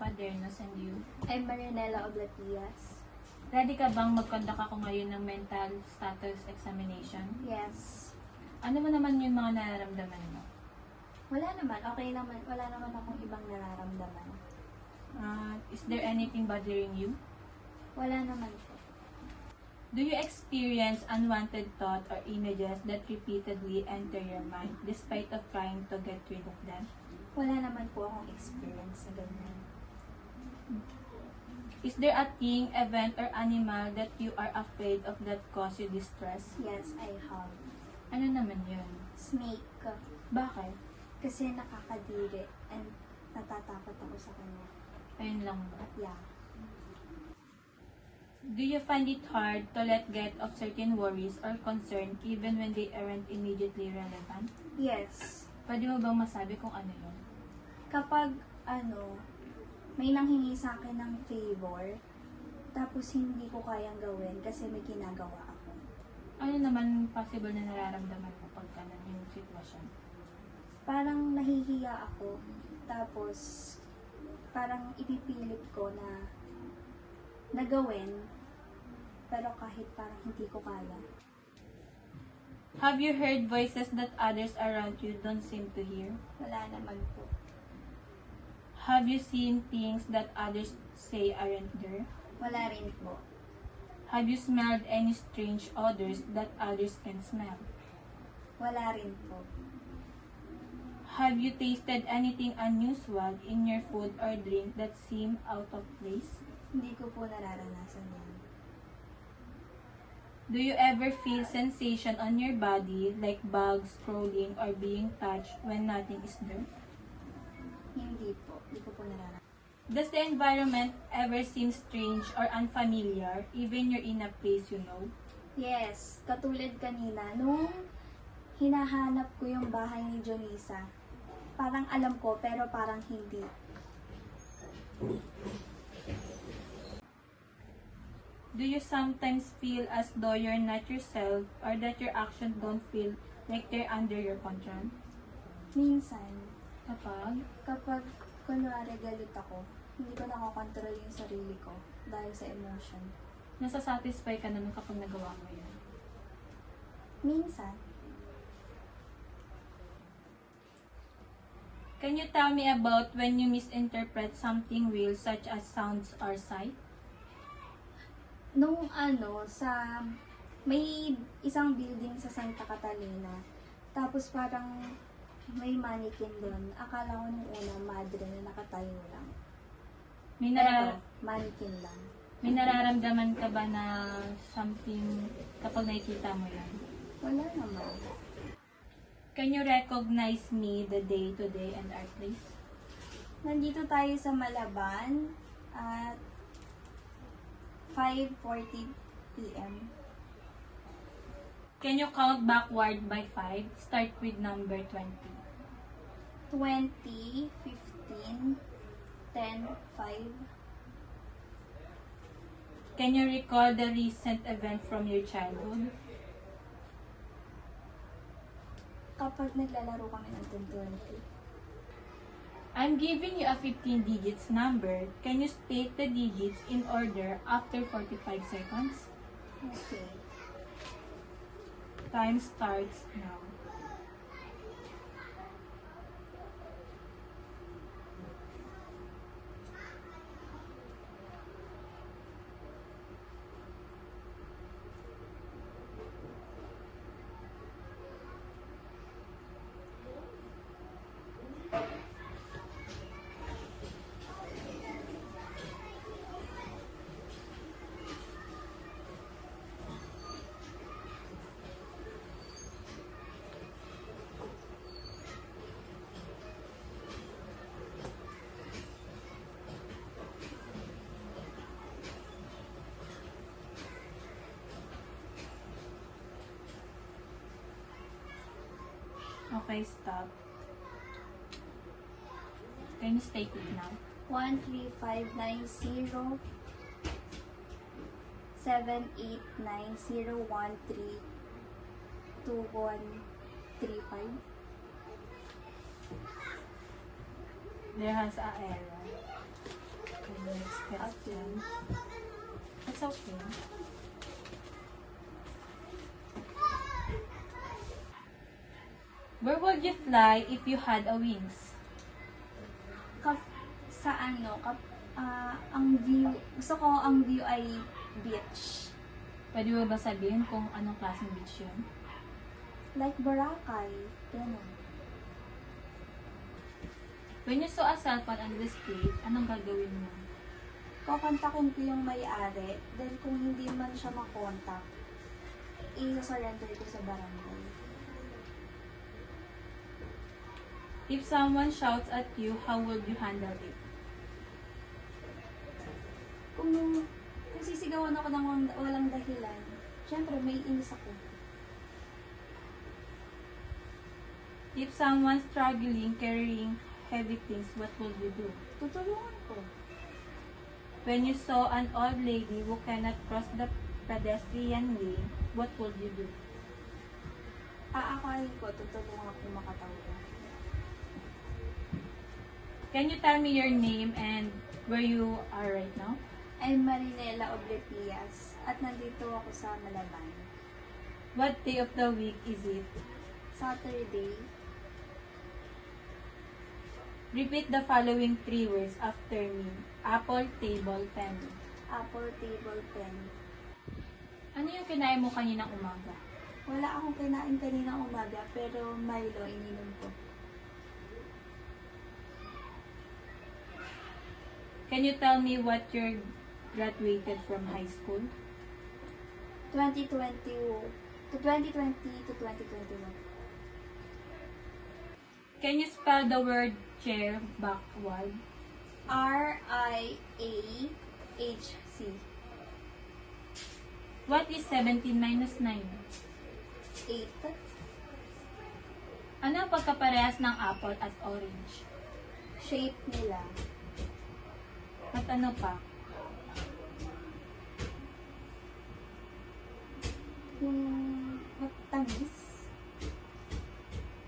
Adernos, and you? I'm Marinela Oblatias. Ready ka bang mag-conduct ako ngayon ng mental status examination? Yes. Ano mo naman yung mga nararamdaman mo? Wala naman. Okay naman. Wala naman akong ibang nararamdaman. Is there anything bothering you? Wala naman po. Do you experience unwanted thoughts or images that repeatedly enter your mind despite of trying to get rid of them? Wala naman po akong experience na ganyan. Is there a thing, event, or animal that you are afraid of that cause you distress? Yes, I have. Ano naman yun? Snake. Bakit? Kasi nakakadiri and natatakot ako sa kanya. Ayun lang ba? Yeah. Do you find it hard to let get of certain worries or concern even when they aren't immediately relevant? Yes. Pwede mo bang masabi kung ano yun? Kapag, may nanghingi sa akin ng favor, tapos hindi ko kayang gawin kasi may ginagawa ako. Ano naman possible na nararamdaman mo pag ganun yung sitwasyon? Parang nahihiya ako, tapos parang ipipilit ko na nagawin, pero kahit parang hindi ko kaya. Have you heard voices that others around you don't seem to hear? Wala naman po. Have you seen things that others say aren't there? Wala rin po. Have you smelled any strange odors that others can smell? Wala rin po. Have you tasted anything unusual in your food or drink that seem out of place? Hindi ko po nararanasan yan. Do you ever feel sensation on your body like bugs, crawling, or being touched when nothing is there? Hindi po. Hindi ko po nararanasan. Does the environment ever seem strange or unfamiliar even you're in a place you know? Yes, katulad kanina, nung hinahanap ko yung bahay ni Jonisa, parang alam ko pero parang hindi. Do you sometimes feel as though you're not yourself or that your actions don't feel like they're under your control? Minsan, Kapag kunwari galit ako, hindi ko nakokontrol yung sarili ko dahil sa emotion. nasasatisfy ka naman kapag nagawa mo yun. Minsan, Can you tell me about when you misinterpret something real such as sounds or sight? nung may isang building sa Santa Catalina, tapos parang may mannequin doon. Akala ko nung una, madre na nakatayo lang. May, Pero, mannequin lang. may nararamdaman ka ba na something kapag nakikita mo yan? Wala naman. Can you recognize me the day, today, and our place? Nandito tayo sa Malaban at 5:40 p.m. Can you count backward by 5? Start with number 20. 20, 15, 10, 5. Can you recall the recent event from your childhood? Kapag naglalaro kami ng 10-20. I'm giving you a 15 digits number. Can you state the digits in order after 45 seconds? Okay. Time starts now. Okay, stop. Can you state it now? 13590 789013 2135. There has a error. next question. It's okay. Where would you fly if you had a wings? Sa ano, ang view, gusto ko ang view ay beach. Pwede mo ba sabihin kung anong klaseng beach yun? Like Boracay, gano'n. When you saw a cell phone on the street, anong gagawin mo? Kukontakin ko yung may-ari, then kung hindi man siya makontak, i-surrender ko sa barangay. If someone shouts at you, how would you handle it? Kung sisigawan ako ng walang dahilan, syempre may inis ako. If someone's struggling carrying heavy things, what would you do? Tutulungan ko. When you saw an old lady who cannot cross the pedestrian lane, what would you do? Aakayin ko, tutulungan ko makatawag. Can you tell me your name and where you are right now? I'm Marinela Obletias at nandito ako sa Malaban. What day of the week is it? Saturday, Repeat the following 3 words after me. Apple, table, pen. apple, table, pen. Ano yung kinain mo kaninang umaga? Wala akong kinain kanina umaga pero Milo ininom ko. Can you tell me what you graduated from high school? 2020 to 2021. Can you spell the word chair backward? RIAHC. What is 17 minus 9? 8. Ano ang pagkaparehas ng apple at orange? Shape nila. At ano pa? Yung matamis.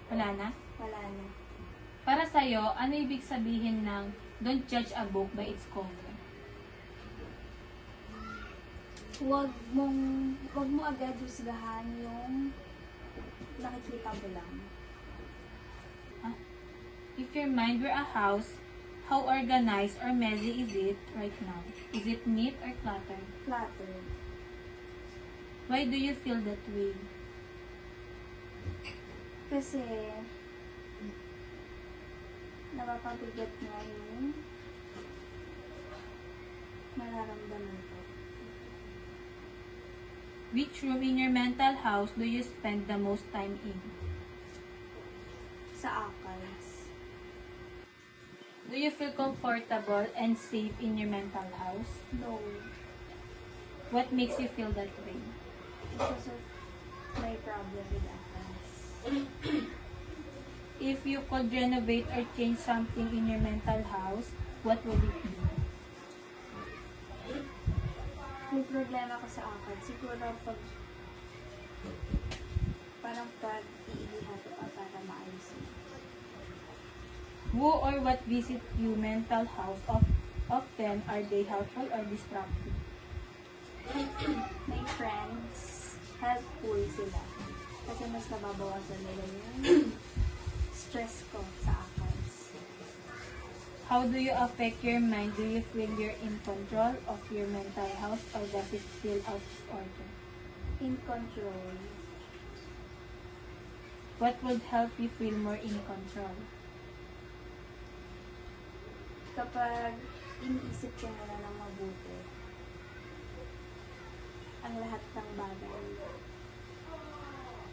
Wala na? Wala na. Para sa'yo, ano ibig sabihin ng don't judge a book by its cover? Huwag mo agad husgahan yung nakikita mo lang. If your mind were a house, how organized or messy is it right now? Is it neat or cluttered? Cluttered. Why do you feel that way? Kasi napapabigat nga yung nararamdaman ko. Which room in your mental house do you spend the most time in? Sa archives. Do you feel comfortable and safe in your mental house? No. What makes you feel that way? Because of my problem with archives. If you could renovate or change something in your mental house, what would it be? May problema ko sa archives. Siguro pag iilihan ko pa para maayos yun. Who or what visit you mental house often? Are they helpful or destructive? My friends, helpful sila. Kasi mas nababawasan nila yung stress ko sa archives. How do you affect your mind? Do you feel you're in control of your mental health or does it feel out of order? In control. What would help you feel more in control? Kapag iniisip ko na ng mabuti ang lahat ng bagay.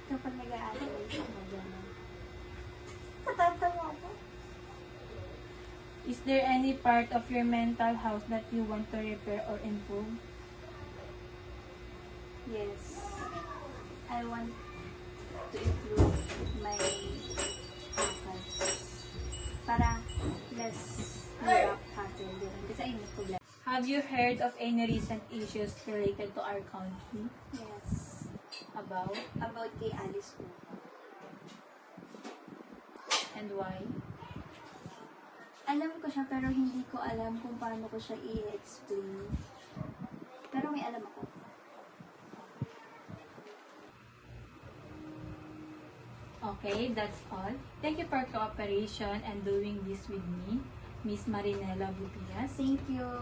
Kapag nag-a-analyze ako gano'n. Natatawa ako. Is there any part of your mental health that you want to repair or improve? Yes. I want to improve my archives. Para less hirap hassle din. Kasi ayun yung problema. Have you heard of any recent issues related to our country? Yes. About About kay Alice po. and why? Alam ko siya pero hindi ko alam kung paano ko siya i-explain. Pero may alam ako. Okay, that's all. Thank you for cooperation and doing this with me, Miss Marinela Butias. Thank you.